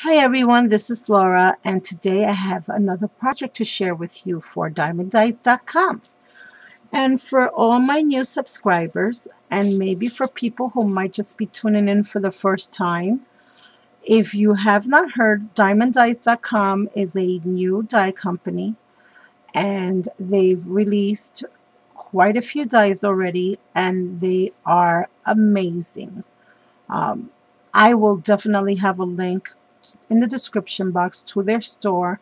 Hi everyone, this is Laura, and today I have another project to share with you for Diemond.com. And for all my new subscribers, and maybe for people who might just be tuning in for the first time, if you have not heard, Diemond.com is a new dye company, and they've released quite a few dyes already, and they are amazing. Um, I will definitely have a link in the description box to their store,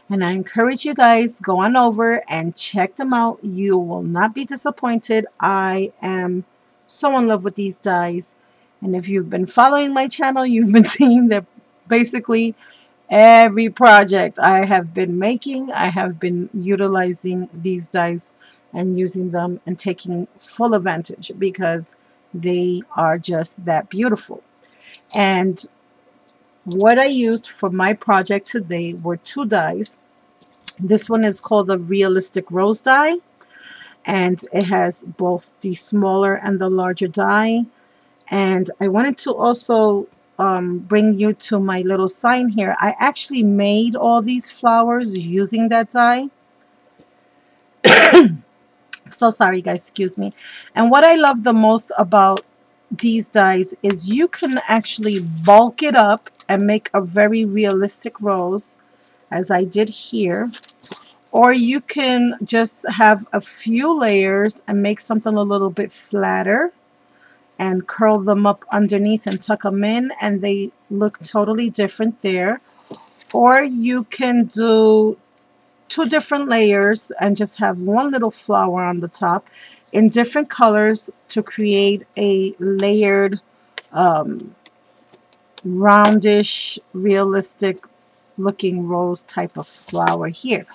and I encourage you guys, go on over and check them out. You will not be disappointed. I am so in love with these dyes, and if you've been following my channel, you've been seeing that basically every project I have been making, I have been utilizing these dyes and using them and taking full advantage because they are just that beautiful. And what I used for my project today were two dyes. This one is called the Realistic Rose dye, and it has both the smaller and the larger dye. And I wanted to also bring you to my little sign here. I actually made all these flowers using that dye. So sorry guys, excuse me. And what I love the most about these dyes is you can actually bulk it up and make a very realistic rose, as I did here, or you can just have a few layers and make something a little bit flatter and curl them up underneath and tuck them in, and they look totally different there. Or you can do two different layers and just have one little flower on the top in different colors to create a layered roundish realistic looking rose type of flower here.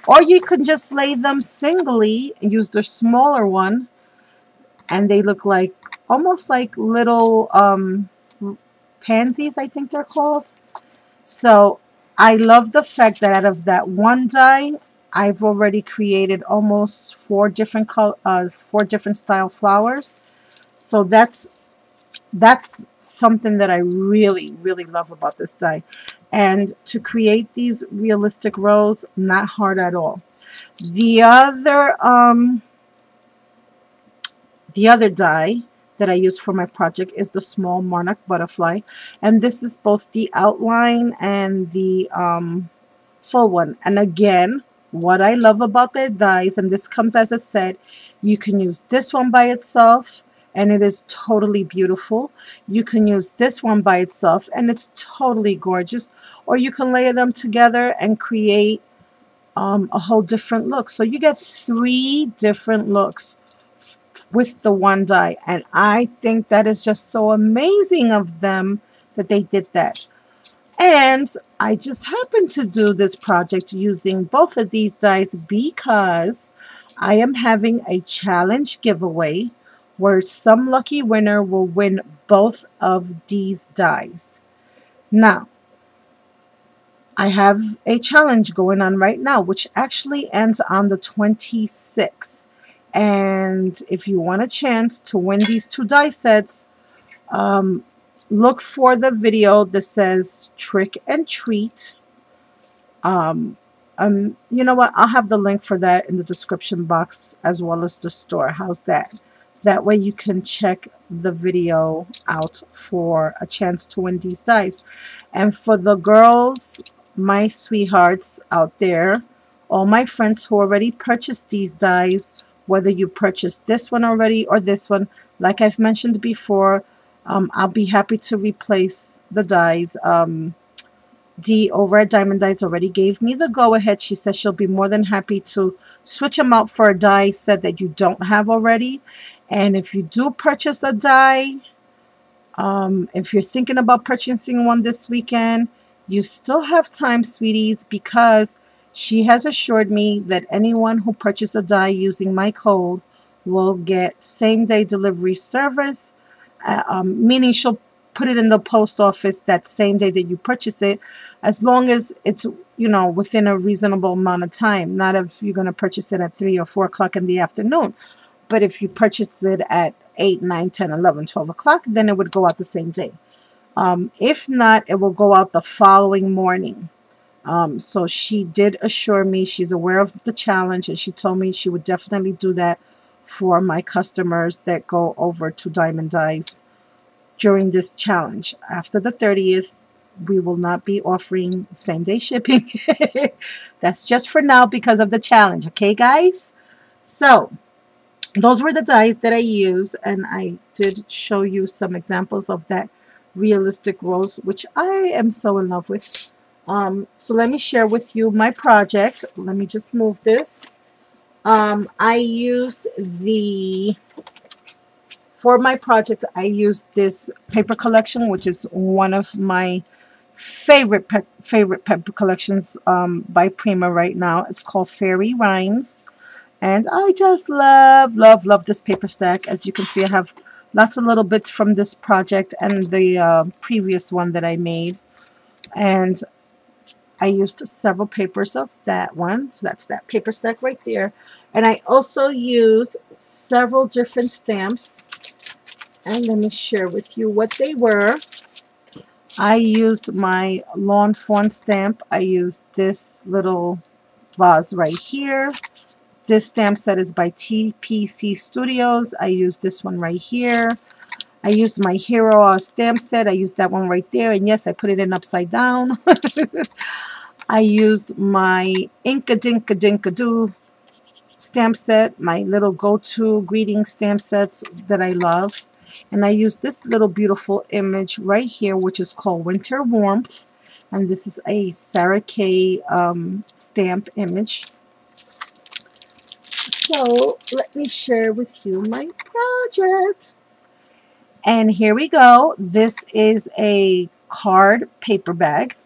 Or you can just lay them singly and use the smaller one, and they look like almost like little pansies, I think they're called. So I love the fact that out of that one dye, I've already created almost four different style flowers. So that's something that I really, really love about this dye. And to create these realistic rose, not hard at all. The other dye that I use for my project is the small monarch butterfly, and this is both the outline and the full one. And again, what I love about their dyes, and this comes as a set, you can use this one by itself and it is totally beautiful. You can use this one by itself and it's totally gorgeous, or you can layer them together and create a whole different look. So you get three different looks with the one dye, and I think that is just so amazing of them that they did that. And I just happened to do this project using both of these dyes because I am having a challenge giveaway where some lucky winner will win both of these dyes. Now, I have a challenge going on right now, which actually ends on the 26th. And if you want a chance to win these two dye sets, look for the video that says Trick and Treat. You know what? I'll have the link for that in the description box as well as the store. How's that? That way you can check the video out for a chance to win these dyes. And for the girls, my sweethearts out there, all my friends who already purchased these dyes, whether you purchased this one already or this one, like I've mentioned before, I'll be happy to replace the dyes. Dee over at Diamond Dyes already gave me the go-ahead. She says she'll be more than happy to switch them out for a dye set that you don't have already. And if you do purchase a dye, if you're thinking about purchasing one this weekend, you still have time, sweeties, because she has assured me that anyone who purchases a dye using my code will get same-day delivery service, meaning she'll put it in the post office that same day that you purchase it, as long as it's, you know, within a reasonable amount of time. Not if you're going to purchase it at 3 or 4 o'clock in the afternoon, but if you purchase it at 8, 9, 10, 11, 12 o'clock, then it would go out the same day. If not, it will go out the following morning. So she did assure me she's aware of the challenge, and she told me she would definitely do that for my customers that go over to Diamond Dyes during this challenge. After the 30th, we will not be offering same day shipping. That's just for now because of the challenge. Okay, guys? So those were the dies that I used, and I did show you some examples of that realistic rose, which I am so in love with. So let me share with you my project. Let me just move this. I used for my project, I used this paper collection, which is one of my favorite paper collections by Prima right now. It's called Fairy Rhymes. And I just love this paper stack. As you can see, I have lots of little bits from this project and the previous one that I made. And I used several papers of that one. So that's that paper stack right there. And I also used several different stamps. And let me share with you what they were. I used my lawn fawn stamp. I used this little vase right here. This stamp set is by TPC Studios. I used this one right here. I used my Hero stamp set. I used that one right there. And yes, I put it in upside down. I used my Inka Dinka Dinka Doo stamp set, my little go-to greeting stamp sets that I love. And I used this little beautiful image right here, which is called Winter Warmth. And this is a Sarah Kay stamp image. So let me share with you my project. And here we go. This is a card paper bag,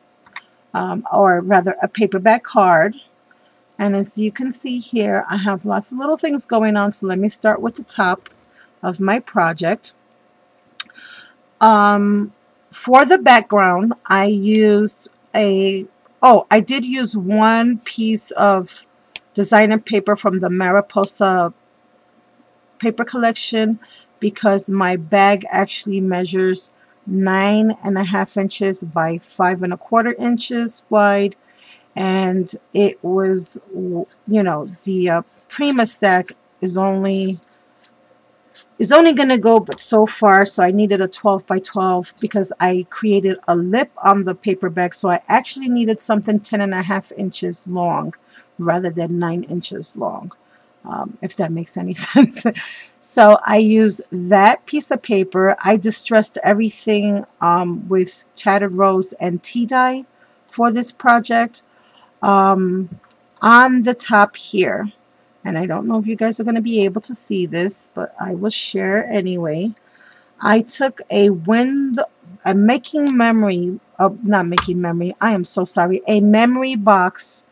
or rather a paperback card. And as you can see here, I have lots of little things going on. So let me start with the top of my project. For the background, I used I did use one piece of designer paper from the Mariposa paper collection because my bag actually measures 9.5 inches by 5.25 inches wide, and it was, you know, the Prima stack is only going to go but so far, so I needed a 12 by 12 because I created a lip on the paper bag, so I actually needed something 10.5 inches long rather than 9 inches long, if that makes any sense. So I used that piece of paper. I distressed everything with Tattered Rose and tea dye for this project. On the top here, and I don't know if you guys are going to be able to see this, but I will share anyway. I took a making memory, not making memory, I am so sorry, a memory box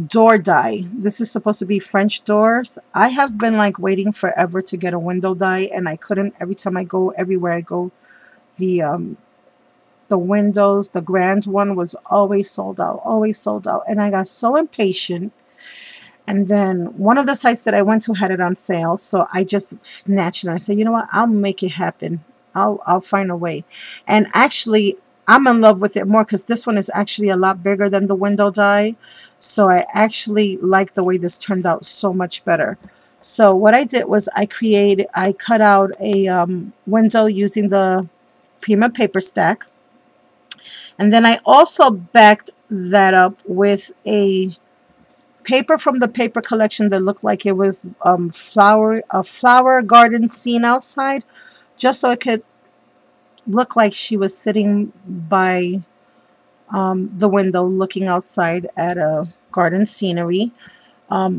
door die. This is supposed to be French doors. I have been like waiting forever to get a window die, and I couldn't. Every time I go, everywhere I go, the windows, the grand one was always sold out, and I got so impatient. And then one of the sites that I went to had it on sale, so I just snatched it. I said, you know what, I'll make it happen. I'll find a way. And actually, I'm in love with it more because this one is actually a lot bigger than the window die. So I actually like the way this turned out so much better. So what I did was I cut out a window using the Prima paper stack. And then I also backed that up with a paper from the paper collection that looked like it was a flower garden scene outside, just so it could look like she was sitting by the window looking outside at a garden scenery.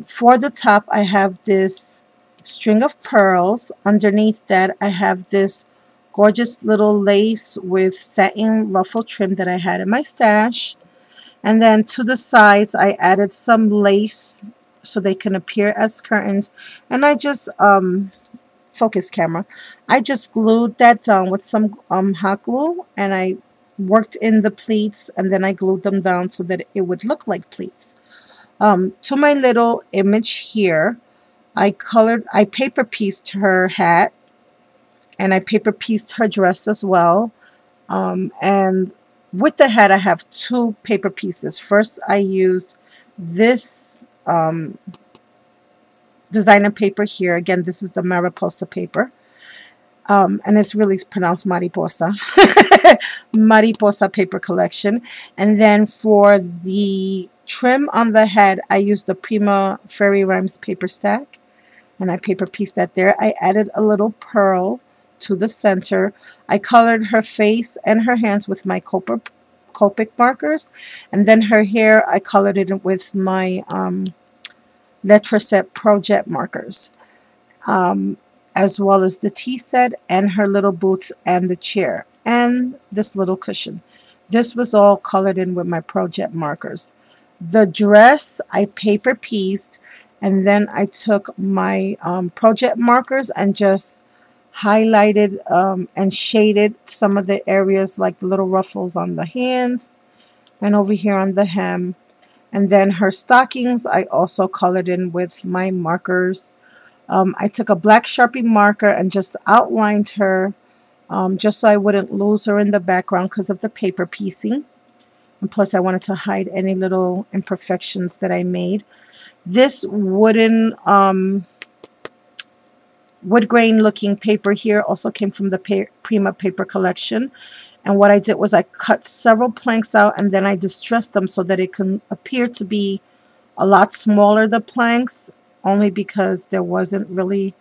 For the top, I have this string of pearls. Underneath that, I have this gorgeous little lace with satin ruffle trim that I had in my stash. And then to the sides, I added some lace so they can appear as curtains. And I just, focus camera, I just glued that down with some hot glue. And I worked in the pleats, and then I glued them down so that it would look like pleats. To my little image here, I paper pieced her hat. And I paper pieced her dress as well. And with the head, I have two paper pieces. First, I used this designer paper here. Again, this is the Mariposa paper. And it's really pronounced Mariposa. Mariposa paper collection. And then for the trim on the head, I used the Prima Fairy Rhymes paper stack. And I paper pieced that there. I added a little pearl to the center. I colored her face and her hands with my Copic markers. And then her hair, I colored it with my Letraset Project markers. As well as the tea set and her little boots and the chair and this little cushion. This was all colored in with my project markers. The dress I paper pieced, and then I took my project markers and just highlighted and shaded some of the areas like the little ruffles on the hands and over here on the hem. And then her stockings I also colored in with my markers. I took a black Sharpie marker and just outlined her just so I wouldn't lose her in the background because of the paper piecing. And plus I wanted to hide any little imperfections that I made. This wooden wood grain looking paper here also came from the Prima paper collection. And what I did was I cut several planks out and then I distressed them so that it can appear to be a lot smaller, the planks, only because there wasn't really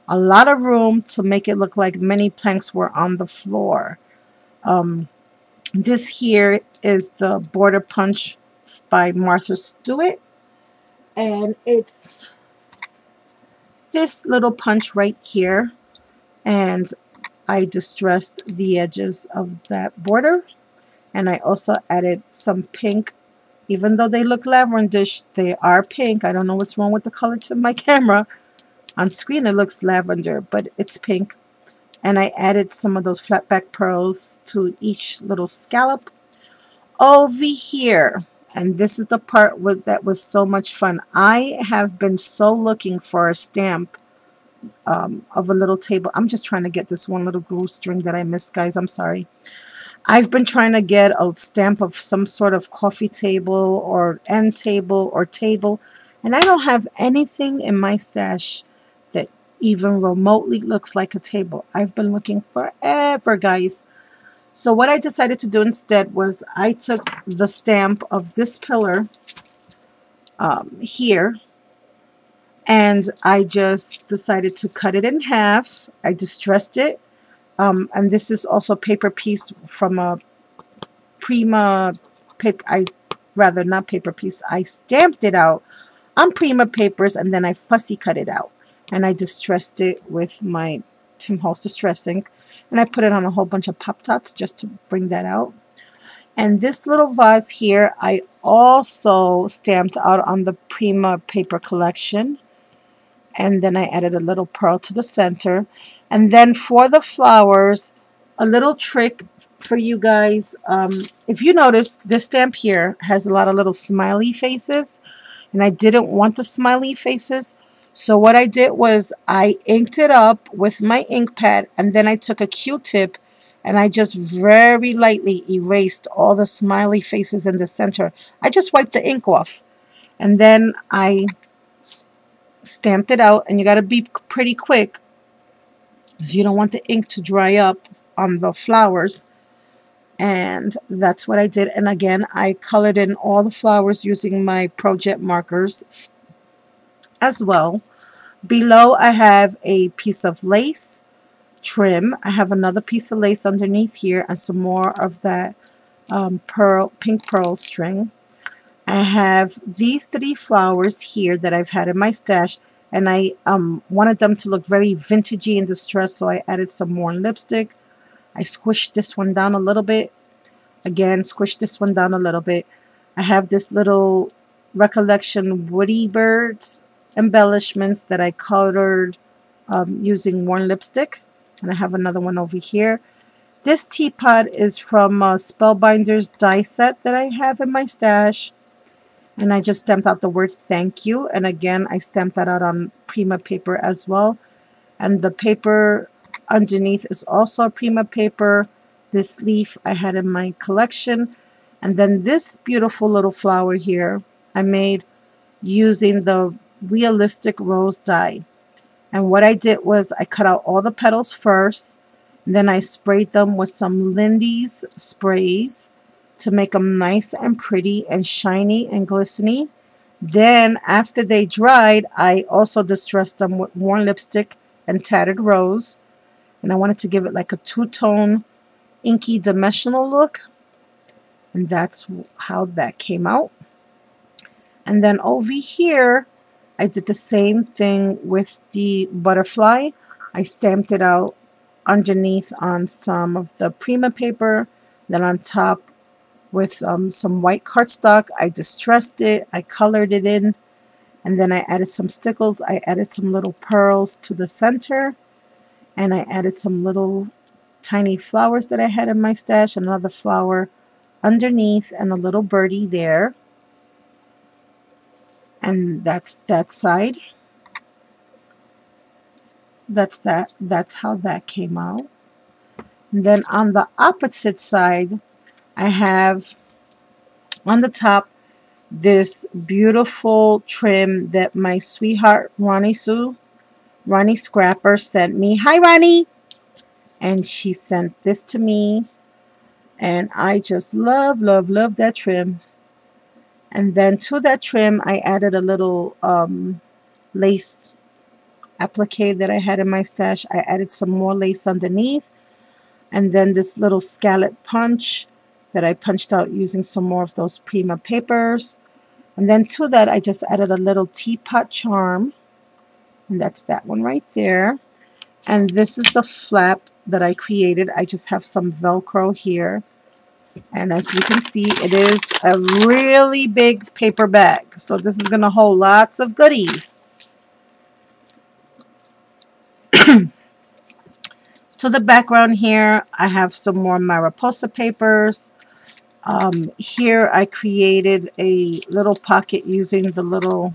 a lot of room to make it look like many planks were on the floor. This here is the Border Punch by Martha Stewart, and it's this little punch right here, and I distressed the edges of that border, and I also added some pink. Even though they look lavenderish, they are pink. I don't know what's wrong with the color to my camera. On screen it looks lavender, but it's pink. And I added some of those flat back pearls to each little scallop. Over here, and this is the part that was so much fun. I have been so looking for a stamp of a little table. I'm just trying to get this one little glue string that I missed, guys. I'm sorry. I've been trying to get a stamp of some sort of coffee table or end table or table, and I don't have anything in my stash that even remotely looks like a table. I've been looking forever, guys. So what I decided to do instead was I took the stamp of this pillar here, and I just decided to cut it in half. I distressed it. And this is also paper pieced from a Prima paper. Not paper piece. I stamped it out on Prima papers and then I fussy cut it out. And I distressed it with my Tim Holtz Distress ink. And I put it on a whole bunch of Pop-Tarts just to bring that out. And this little vase here I also stamped out on the Prima paper collection. And then I added a little pearl to the center. And then for the flowers, a little trick for you guys. If you notice, this stamp here has a lot of little smiley faces. And I didn't want the smiley faces. So what I did was I inked it up with my ink pad. And then I took a Q-tip and I just very lightly erased all the smiley faces in the center. I just wiped the ink off. And then I stamped it out. And you got to be pretty quick, because you don't want the ink to dry up on the flowers. And that's what I did. And again, I colored in all the flowers using my project markers as well. Below I have a piece of lace trim. I have another piece of lace underneath here and some more of that pink pearl string. I have these three flowers here that I've had in my stash. And I wanted them to look very vintagey and distressed, so I added some more lipstick. I squished this one down a little bit. Again, squished this one down a little bit. I have this little Recollection Woody Birds embellishments that I colored using worn lipstick. And I have another one over here. This teapot is from Spellbinder's die set that I have in my stash. And I just stamped out the word thank you. And again, I stamped that out on Prima paper as well. And the paper underneath is also Prima paper. This leaf I had in my collection. And then this beautiful little flower here I made using the realistic rose dye. And what I did was I cut out all the petals first. Then I sprayed them with some Lindy's sprays to make them nice and pretty and shiny and glistening. Then after they dried, I also distressed them with worn lipstick and tattered rose. And I wanted to give it like a two-tone inky dimensional look. And that's how that came out. And then over here, I did the same thing with the butterfly. I stamped it out underneath on some of the Prima paper. Then on top with some white cardstock, I distressed it. I colored it in. And then I added some stickles. I added some little pearls to the center. And I added some little tiny flowers that I had in my stash. Another flower underneath and a little birdie there. And that's that side. That's how that came out. And then on the opposite side, I have on the top this beautiful trim that my sweetheart Ronnie Scrapper sent me. Hi Ronnie! And she sent this to me. And I just love that trim. And then to that trim, I added a little lace applique that I had in my stash. I added some more lace underneath. And then this little scallop punch that I punched out using some more of those Prima papers. And then to that, I just added a little teapot charm. And that's that one right there. And this is the flap that I created. I just have some Velcro here. And as you can see, it is a really big paper bag. So this is going to hold lots of goodies. To the background here, I have some more Mariposa papers. Here I created a little pocket using the little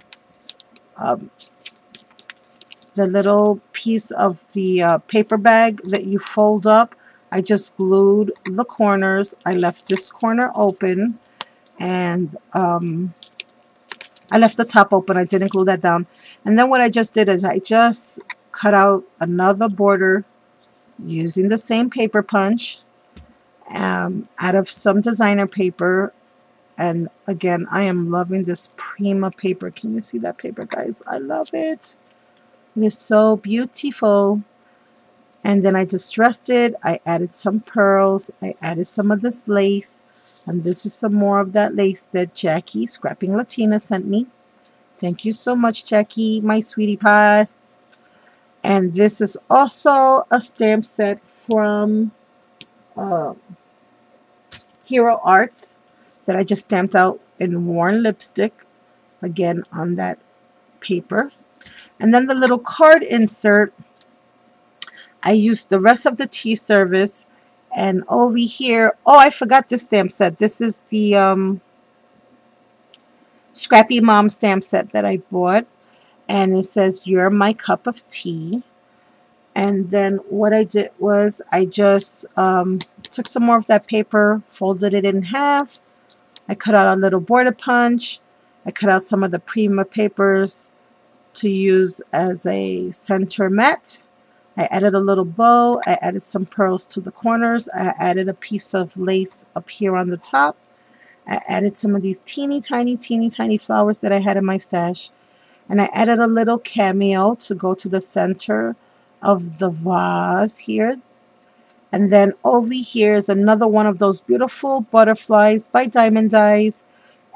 piece of the paper bag that you fold up. I just glued the corners. I left this corner open, and I left the top open. I didn't glue that down. And then what I just did is I just cut out another border using the same paper punch out of some designer paper. And again, I am loving this Prima paper. Can you see that paper, guys? I love it. It is so beautiful. And then I distressed it. I added some pearls. I added some of this lace. And this is some more of that lace that Jackie, Scrapping Latina, sent me. Thank you so much, Jackie, my sweetie pie. And this is also a stamp set from Hero Arts that I just stamped out in worn lipstick, again on that paper. And then the little card insert, I used the rest of the tea service. And over here, oh, I forgot this stamp set. This is the Scrappy Mom stamp set that I bought. And it says, "You're my cup of tea." And then what I did was I just took some more of that paper, folded it in half. I cut out a little border punch. I cut out some of the Prima papers to use as a center mat. I added a little bow. I added some pearls to the corners. I added a piece of lace up here on the top. I added some of these teeny tiny flowers that I had in my stash. And I added a little cameo to go to the center of the vase here. And then over here is another one of those beautiful butterflies by Diamond Dyes.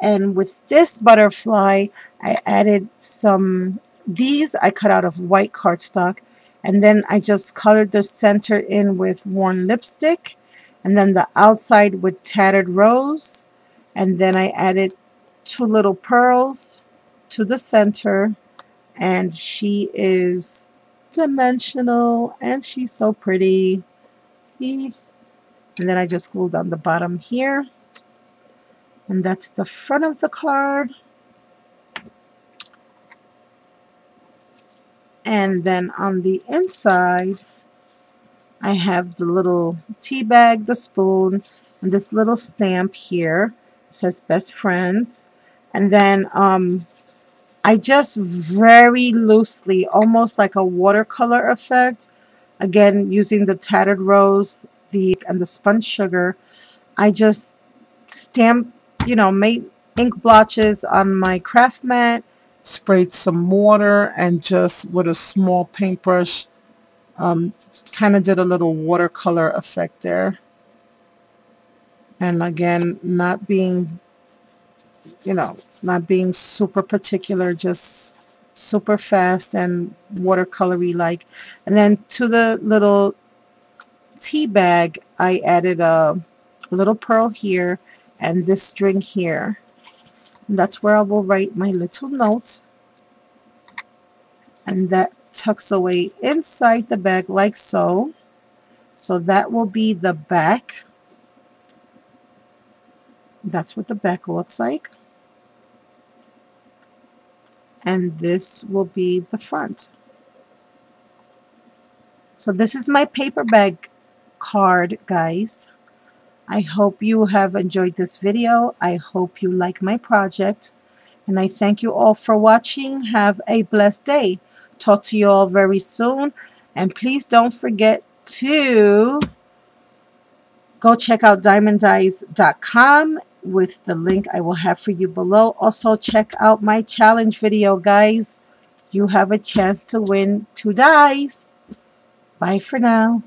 And with this butterfly, I added these I cut out of white cardstock. And then I just colored the center in with worn lipstick. And then the outside with tattered rose. And then I added 2 little pearls to the center. And she is dimensional. And she's so pretty. See? And then I just glued on the bottom here. And that's the front of the card. And then on the inside, I have the little tea bag, the spoon, and this little stamp here. It says best friends. And then I just very loosely, almost like a watercolor effect, again using the tattered rose, and the spun sugar, I just stamp, made ink blotches on my craft mat, sprayed some water, and just with a small paintbrush, kind of did a little watercolor effect there. And again, not being super particular, just super fast and watercolory like. And then to the little tea bag, I added a little pearl here and this string here. And that's where I will write my little note. And that tucks away inside the bag like so. So that will be the back. That's what the back looks like. And this will be the front. So this is my paper bag card, guys. I hope you have enjoyed this video. I hope you like my project. And I thank you all for watching. Have a blessed day. Talk to you all very soon. And please don't forget to go check out diemonddies.com with the link I will have for you below. Also, check out my challenge video, guys. You have a chance to win 2 dies. Bye for now.